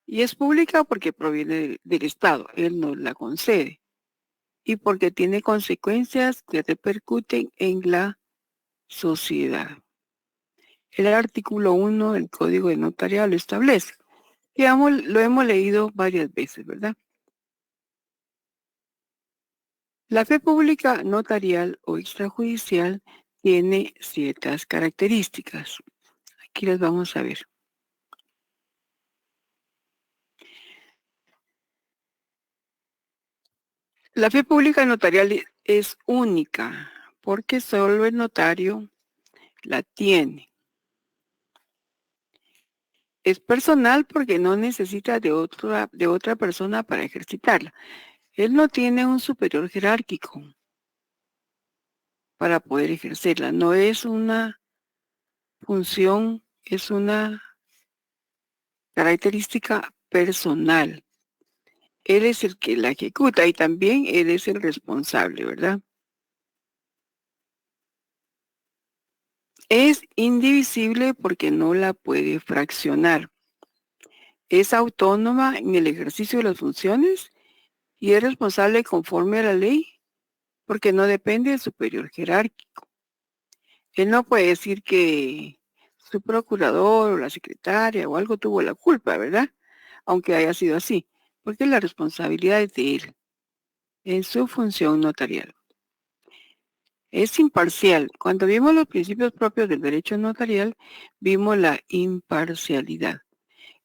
Y es pública porque proviene del Estado, él nos la concede. Y porque tiene consecuencias que repercuten en la sociedad. El artículo 1 del Código de Notariado lo establece. Lo hemos leído varias veces, ¿verdad? La fe pública notarial o extrajudicial tiene ciertas características. Aquí las vamos a ver. La fe pública notarial es única porque solo el notario la tiene. Es personal porque no necesita de otra persona para ejercitarla. Él no tiene un superior jerárquico para poder ejercerla. No es una función, es una característica personal. Él es el que la ejecuta y también él es el responsable, ¿verdad? Es indivisible porque no la puede fraccionar. Es autónoma en el ejercicio de las funciones y es responsable conforme a la ley porque no depende del superior jerárquico. Él no puede decir que su procurador o la secretaria o algo tuvo la culpa, ¿verdad? Aunque haya sido así, porque la responsabilidad es de él en su función notarial. Es imparcial. Cuando vimos los principios propios del derecho notarial, vimos la imparcialidad.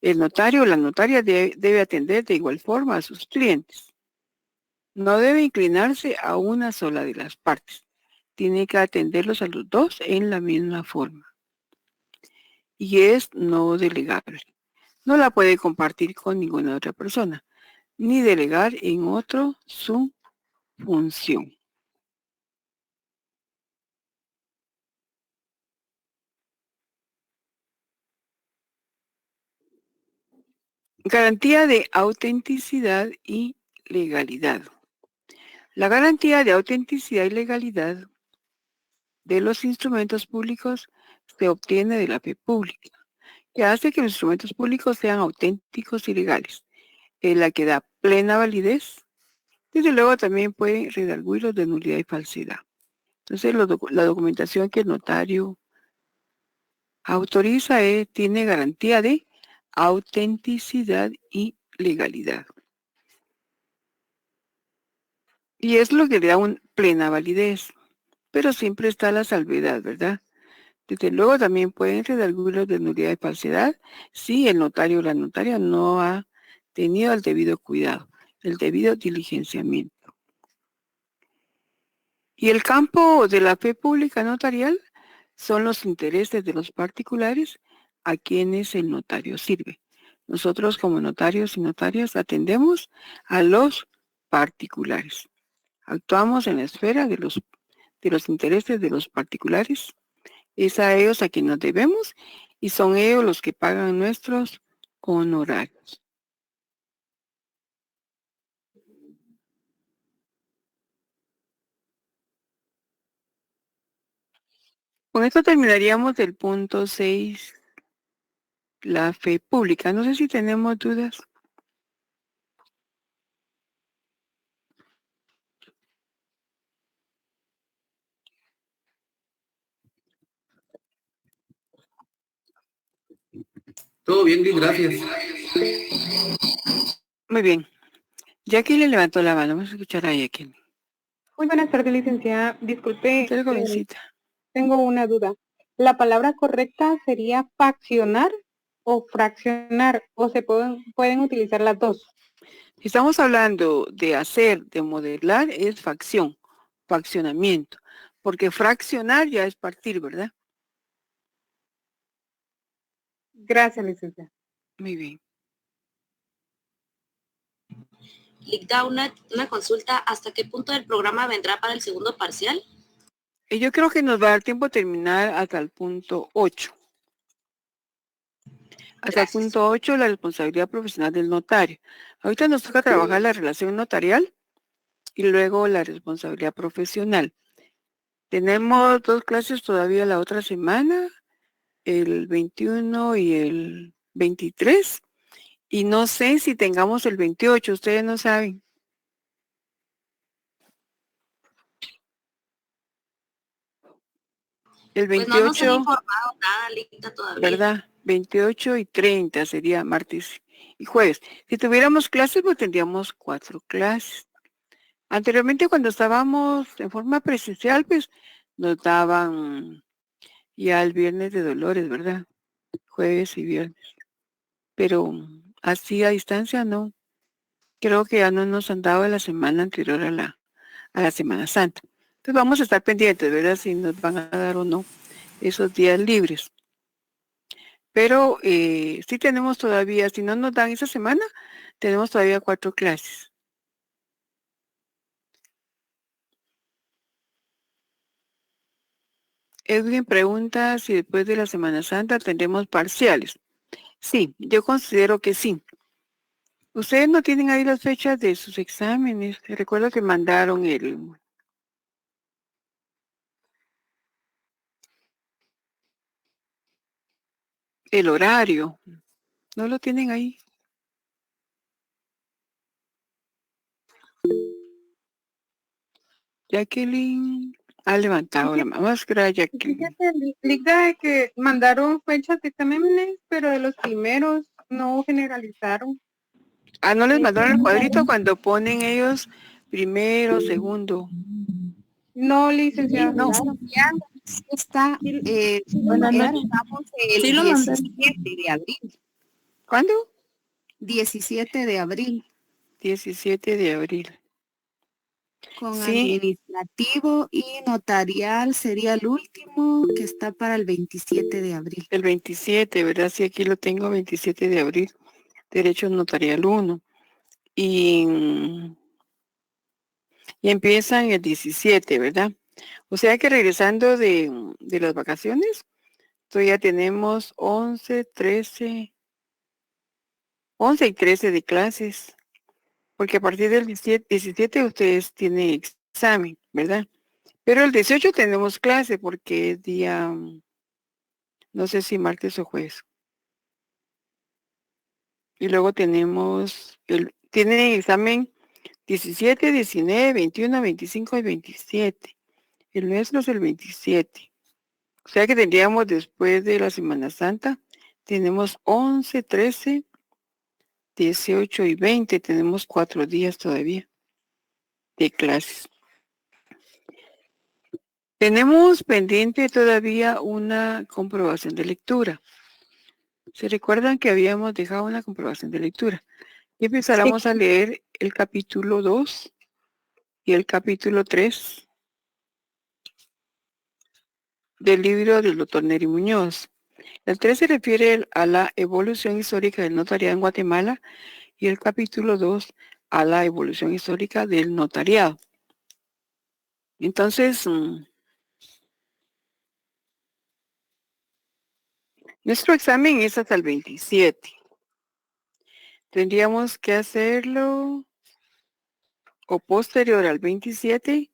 El notario o la notaria debe atender de igual forma a sus clientes. No debe inclinarse a una sola de las partes. Tiene que atenderlos a los dos en la misma forma. Y es no delegable. No la puede compartir con ninguna otra persona, ni delegar en otro su función. Garantía de autenticidad y legalidad. La garantía de autenticidad y legalidad de los instrumentos públicos se obtiene de la fe pública, que hace que los instrumentos públicos sean auténticos y legales. Es la que da plena validez. Desde luego también puede redarguirlos de nulidad y falsedad. Entonces la documentación que el notario autoriza tiene garantía de autenticidad y legalidad. Y es lo que le da una plena validez, pero siempre está la salvedad, ¿verdad? Desde luego también pueden redarguirlos de nulidad y falsedad si el notario o la notaria no ha tenido el debido cuidado, el debido diligenciamiento. Y el campo de la fe pública notarial son los intereses de los particulares a quienes el notario sirve. Nosotros como notarios y notarias atendemos a los particulares. Actuamos en la esfera de los intereses de los particulares. Es a ellos a quienes nos debemos y son ellos los que pagan nuestros honorarios. Con esto terminaríamos el punto 6, la fe pública. No sé si tenemos dudas. Todo bien, Luis, gracias. Muy bien. Jackie le levantó la mano. Vamos a escuchar a Jackie. Muy buenas tardes, licenciada. Disculpe, Jovencita. tengo una duda. ¿La palabra correcta sería faccionar o fraccionar? ¿O se pueden utilizar las dos? Si estamos hablando de hacer, de modelar, es facción, faccionamiento. Porque fraccionar ya es partir, ¿verdad? Gracias, licenciada. Muy bien. Licda, una consulta, ¿hasta qué punto del programa vendrá para el segundo parcial? Yo creo que nos va a dar tiempo a terminar hasta el punto 8. Hasta el punto 8, la responsabilidad profesional del notario. Ahorita nos toca trabajar la relación notarial y luego la responsabilidad profesional. Tenemos 2 clases todavía la otra semana, el 21 y el 23. Y no sé si tengamos el 28, ustedes no saben. El Pues no nos han 28, informado nada, Ligda, todavía. ¿verdad? 28 y 30 sería martes y jueves. Si tuviéramos clases, pues tendríamos 4 clases. Anteriormente, cuando estábamos en forma presencial, pues nos daban ya el viernes de Dolores, ¿verdad? Jueves y viernes. Pero así a distancia no. Creo que ya no nos han dado la semana anterior a la Semana Santa. Entonces vamos a estar pendientes, ¿verdad? Si nos van a dar o no esos días libres. Pero sí tenemos todavía, si no nos dan esa semana, tenemos todavía 4 clases. Edwin pregunta si después de la Semana Santa tendremos parciales. Sí, yo considero que sí. Ustedes no tienen ahí las fechas de sus exámenes. Recuerdo que mandaron el horario. ¿No lo tienen ahí? Jacqueline ha levantado la mano. Más que era Jacqueline. Fíjate, Ligda, que mandaron fechas de exámenes, pero de los primeros no generalizaron. Ah, ¿no les mandaron el cuadrito cuando ponen ellos primero, segundo? No, licenciada. No, ya está, estamos el 17 de abril. ¿Cuándo? 17 de abril. 17 de abril. Con Sí. administrativo y notarial sería el último que está para el 27 de abril. El 27, ¿verdad? Sí, aquí lo tengo, 27 de abril. Derecho notarial 1. Y empiezan el 17, ¿verdad? O sea que regresando de las vacaciones, todavía tenemos 11 y 13 de clases. Porque a partir del 17 ustedes tienen examen, ¿verdad? Pero el 18 tenemos clase porque es día, no sé si martes o jueves. Y luego tenemos, tienen examen 17, 19, 21, 25 y 27. El nuestro es el 27. O sea que tendríamos después de la Semana Santa, tenemos 11, 13, 18 y 20. Tenemos 4 días todavía de clases. Tenemos pendiente todavía una comprobación de lectura. ¿Se recuerdan que habíamos dejado una comprobación de lectura? Y empezáramos a leer el capítulo 2 y el capítulo 3 del libro del doctor Neri Muñoz. El 3 se refiere a la evolución histórica del notariado en Guatemala y el capítulo 2 a la evolución histórica del notariado. Entonces, nuestro examen es hasta el 27. Tendríamos que hacerlo o posterior al 27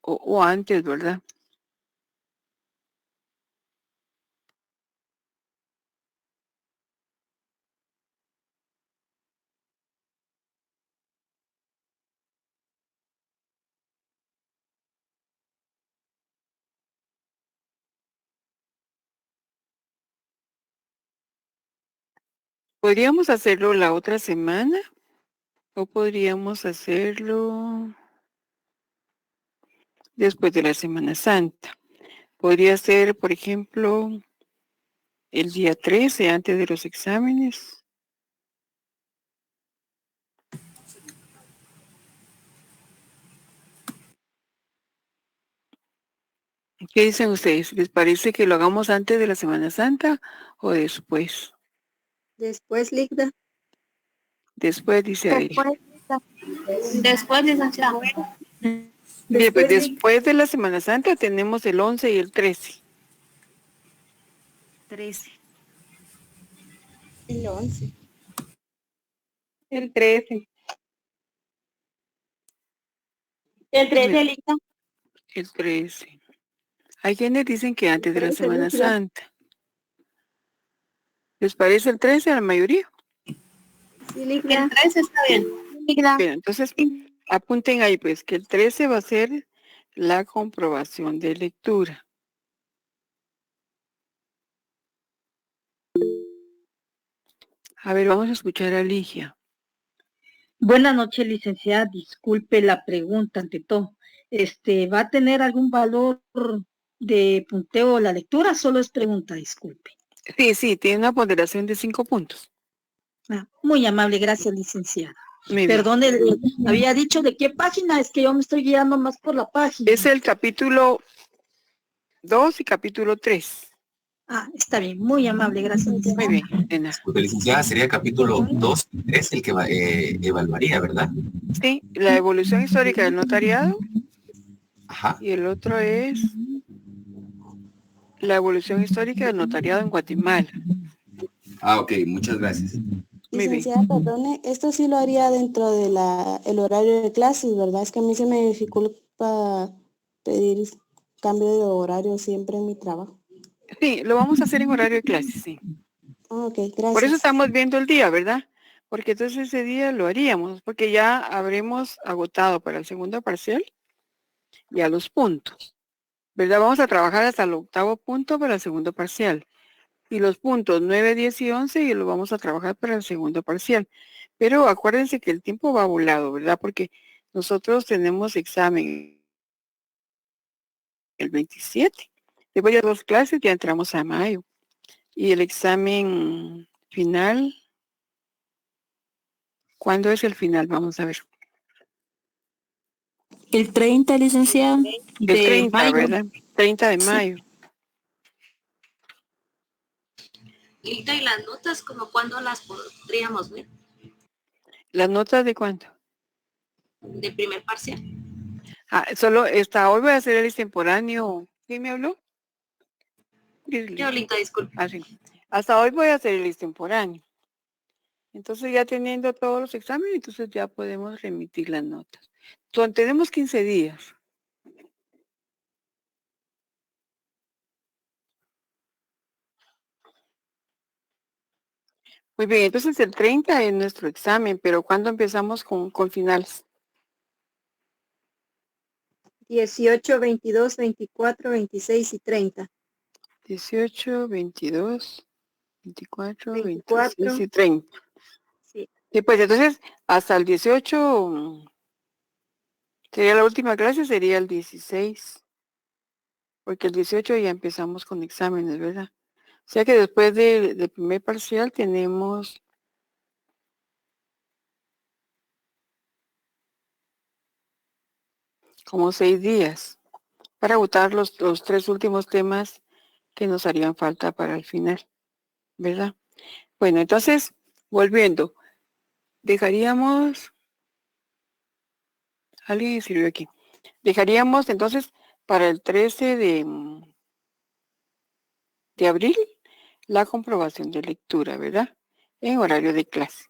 o antes, ¿verdad? Podríamos hacerlo la otra semana o podríamos hacerlo después de la Semana Santa. Podría ser, por ejemplo, el día 13 antes de los exámenes. ¿Qué dicen ustedes? ¿Les parece que lo hagamos antes de la Semana Santa o después? Después, Ligda. Después, dice ahí. Después, licenciada. Bien, pues después de la Semana Santa tenemos el 11 y el 13. 13. El 11. El 13. El 13, Ligda. El 13. Hay quienes dicen que antes de la 13, Semana Ligda. Santa. ¿Les parece el 13 a la mayoría? Sí, Ligda. El 13 está bien. Ligda. Bien, entonces apunten ahí pues que el 13 va a ser la comprobación de lectura. A ver, vamos a escuchar a Ligia. Buenas noches, licenciada. Disculpe la pregunta ante todo. ¿Va a tener algún valor de punteo la lectura? Solo es pregunta, disculpe. Sí, tiene una ponderación de 5 puntos. Muy amable, gracias, licenciada. Muy bien. Perdone, había dicho de qué página, es que yo me estoy guiando más por la página. Es el capítulo 2 y capítulo 3. Está bien, muy amable, gracias. Muy bien, Elena. Porque licenciada sería capítulo 2 y 3 el que evaluaría, ¿verdad? Sí, la evolución histórica del notariado. Ajá. Y el otro es la evolución histórica del notariado en Guatemala. Ok, muchas gracias. Licenciada, perdone, esto sí lo haría dentro de el horario de clases, ¿verdad? Es que a mí se me dificulta pedir cambio de horario siempre en mi trabajo. Sí, lo vamos a hacer en horario de clases, sí. Ok, gracias. Por eso estamos viendo el día, ¿verdad? Porque entonces ese día lo haríamos, porque ya habremos agotado para el segundo parcial ya los puntos, ¿verdad? Vamos a trabajar hasta el 8º punto para el segundo parcial. Y los puntos 9, 10 y 11 y lo vamos a trabajar para el segundo parcial. Pero acuérdense que el tiempo va volado, ¿verdad? Porque nosotros tenemos examen el 27. Después de 2 clases ya entramos a mayo. Y el examen final, ¿cuándo es el final? Vamos a ver. El 30, licenciada. El 30, mayo. ¿verdad? 30 de Sí. mayo. Lita, ¿y las notas como cuándo las podríamos ver? ¿Las notas de cuánto? De primer parcial. Solo hoy voy a hacer el extemporáneo. ¿Quién me habló? Yo, Lita, disculpe. Sí. Hasta hoy voy a hacer el extemporáneo. Entonces ya teniendo todos los exámenes, entonces ya podemos remitir las notas. Entonces, tenemos 15 días. Muy bien, entonces el 30 es nuestro examen, pero ¿cuándo empezamos con finales? 18, 22, 24, 26 y 30. 18, 22, 24, 24. 26 y 30. Sí. Sí, pues entonces hasta el 18 sería la última clase, sería el 16. Porque el 18 ya empezamos con exámenes, ¿verdad? O sea que después del primer parcial tenemos como 6 días para agotar los 3 últimos temas que nos harían falta para el final, ¿verdad? Bueno, entonces, volviendo, alguien escribió aquí, dejaríamos entonces para el 13 de abril la comprobación de lectura, ¿verdad? En horario de clase.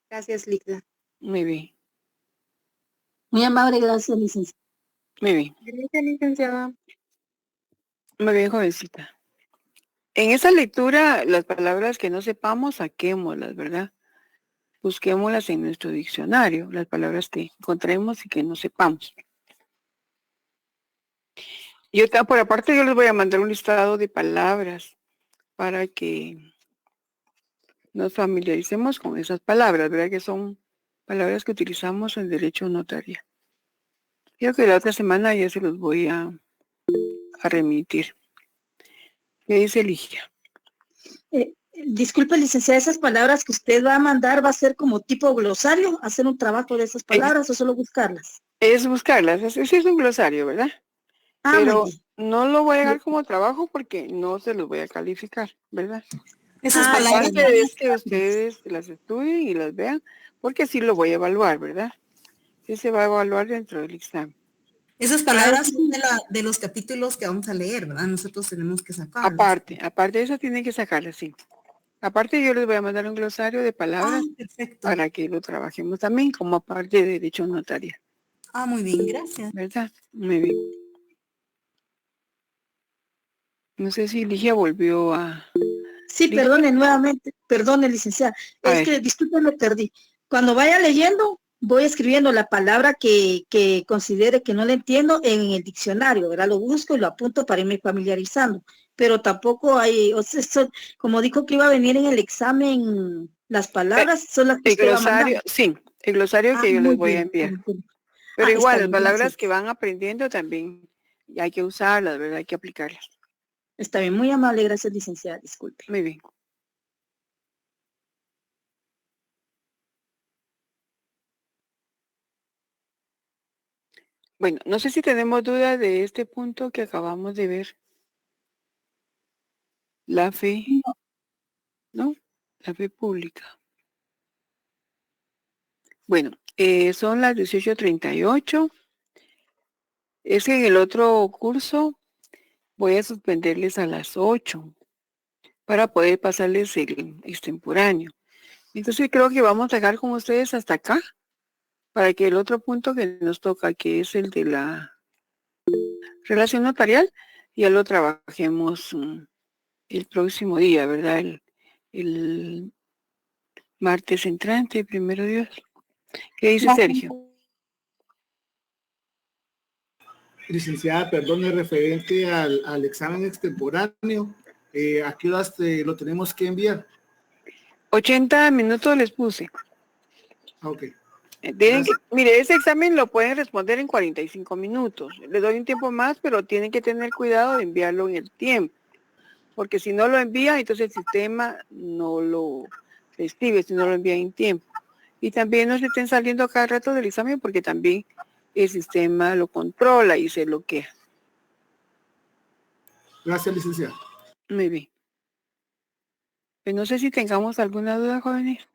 Gracias, Lita. Muy bien. Muy amable, gracias, licenciada. Muy bien. Gracias, licenciada. Muy bien, jovencita. En esa lectura, las palabras que no sepamos, saquémoslas, ¿verdad? Busquémoslas en nuestro diccionario, las palabras que encontremos y que no sepamos. Por aparte, yo les voy a mandar un listado de palabras para que nos familiaricemos con esas palabras, ¿verdad? Que son palabras que utilizamos en derecho notarial. Creo que la otra semana ya se los voy a remitir. ¿Qué dice Ligia? Disculpe, licenciada, esas palabras que usted va a mandar, ¿va a ser como tipo glosario? ¿Hacer un trabajo de esas palabras o solo buscarlas? Es buscarlas, es un glosario, ¿verdad? Pero no lo voy a dejar como trabajo porque no se los voy a calificar, ¿verdad? Esas palabras. Es que ustedes las estudien y las vean, porque sí lo voy a evaluar, ¿verdad? Sí se va a evaluar dentro del examen. Esas palabras son de los capítulos que vamos a leer, ¿verdad? Nosotros tenemos que sacarlas. Aparte de eso tienen que sacarlas, sí. Aparte yo les voy a mandar un glosario de palabras para que lo trabajemos también como parte de derecho notarial. Muy bien, gracias. ¿Verdad? Muy bien. No sé si Ligia volvió a... Sí, perdone nuevamente, perdone, licenciada. Es que, disculpe, me perdí. Cuando vaya leyendo, voy escribiendo la palabra que considere que no la entiendo en el diccionario, ¿verdad? Lo busco y lo apunto para irme familiarizando. pero tampoco hay, o sea, como dijo que iba a venir en el examen, las palabras son las que El usted va a mandar. glosario, sí, el glosario que yo muy les voy a bien, enviar. muy bien. Pero Está igual, las bien, palabras gracias. que van aprendiendo también hay que usarlas, ¿verdad? Hay que aplicarlas. Está bien, muy amable, gracias, licenciada, disculpe. Muy bien. Bueno, no sé si tenemos duda de este punto que acabamos de ver. La fe, ¿no? La fe pública. Bueno, son las 18:38. Es que en el otro curso voy a suspenderles a las 8 para poder pasarles el extemporáneo. Entonces creo que vamos a dejar con ustedes hasta acá para que el otro punto que nos toca, que es el de la relación notarial, ya lo trabajemos el próximo día, ¿verdad? El martes entrante, primero Dios. ¿Qué dice Sergio? Licenciada, perdone, referente al examen extemporáneo, ¿a qué horas lo tenemos que enviar? 80 minutos les puse. Ok. Mire, ese examen lo pueden responder en 45 minutos. Les doy un tiempo más, pero tienen que tener cuidado de enviarlo en el tiempo. Porque si no lo envían, entonces el sistema no lo escribe, si no lo envía en tiempo. Y también no se estén saliendo cada rato del examen porque también el sistema lo controla y se bloquea. Gracias, licenciada. Muy bien. Pues no sé si tengamos alguna duda, jóvenes.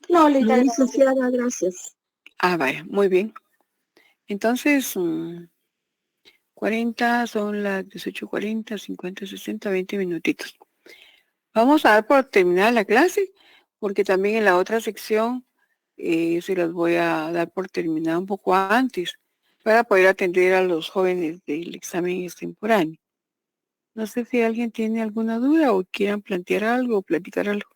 No, licenciada, gracias. Ah, vaya, muy bien. Entonces, 40 son las 18:40, 50, 60, 20 minutitos. Vamos a dar por terminada la clase, porque también en la otra sección se las voy a dar por terminada un poco antes, para poder atender a los jóvenes del examen extemporáneo. No sé si alguien tiene alguna duda o quieran plantear algo o platicar algo.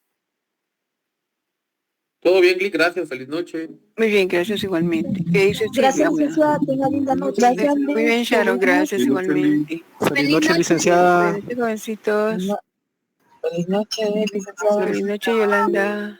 Todo bien, Clic, gracias, feliz noche. Muy bien, gracias igualmente. ¿Qué dice Gracias, Silvia? licenciada, tenga linda noche. Gracias, Muy bien, Sharon, gracias igualmente. Feliz noche, licenciada. Feliz noche, jovencitos. Feliz noche, licenciada. Feliz noche, Yolanda.